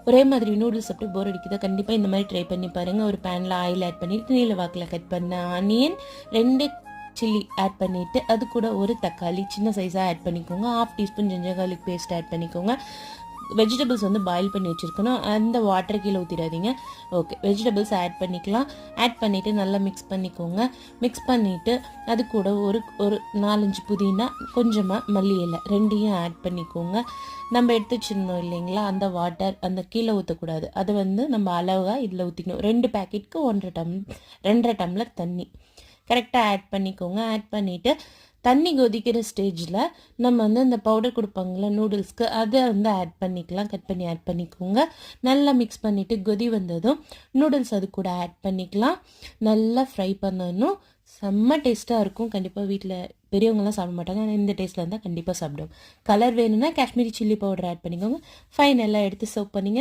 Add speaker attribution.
Speaker 1: ஒரே மாதிரி நூடுல்ஸ் சாப்பிட்டு போர் அடிக்குதா, கண்டிப்பாக இந்த மாதிரி ட்ரை பண்ணி பாருங்கள். ஒரு பேனில் ஆயில் ஆட் பண்ணிவிட்டு நீல வாக்கில் கட் பண்ண ஆனியன், 2 சில்லி ஆட் பண்ணிவிட்டு அது கூட ஒரு தக்காளி சின்ன சைஸாக ஆட் பண்ணிக்கோங்க. 1/2 teaspoon ginger garlic paste add பண்ணிக்கோங்க. வெஜிடபிள்ஸ் வந்து பாயில் பண்ணி வச்சுருக்கணும், அந்த வாட்டர் கீழே ஊற்றிடாதீங்க. ஓகே, வெஜிடபிள்ஸ் ஆட் பண்ணிக்கலாம். ஆட் பண்ணிவிட்டு நல்லா மிக்ஸ் பண்ணிக்கோங்க. மிக்ஸ் பண்ணிவிட்டு அது கூட ஒரு 4-5 புதினா, கொஞ்சமாக மல்லி இலை, 2யும் ஆட் பண்ணிக்கோங்க. நம்ம எடுத்து வச்சுருந்தோம் இல்லைங்களா, அந்த வாட்டர் அந்த கீழே ஊற்றக்கூடாது, அதை வந்து நம்ம அளவாக இதில் ஊற்றிக்கணும். 2 பேக்கெட்டுக்கு 2.5 டம்ளர் தண்ணி கரெக்டாக ஆட் பண்ணிக்கோங்க. ஆட் பண்ணிவிட்டு தண்ணி கொதிக்கிற ஸ்டேஜில் நம்ம வந்து அந்த பவுடர் கொடுப்பாங்களா நூடுல்ஸ்க்கு, அதை வந்து ஆட் பண்ணிக்கலாம். கட் பண்ணி ஆட் பண்ணிக்கோங்க. நல்லா மிக்ஸ் பண்ணிவிட்டு கொதி வந்ததும் நூடுல்ஸ் அது கூட ஆட் பண்ணிக்கலாம். நல்லா ஃப்ரை பண்ணணும். செம்ம டேஸ்ட்டாக இருக்கும். கண்டிப்பாக வீட்டில் பெரியவங்களாம் சாப்பிட மாட்டாங்க, ஆனால் இந்த டேஸ்ட்டில் இருந்தால் கண்டிப்பாக சாப்பிடுவோம். கலர் வேணும்னா காஷ்மீரி சில்லி பவுடர் ஆட் பண்ணிக்கோங்க. ஃபைனலாக எடுத்து சர்வ் பண்ணிங்க.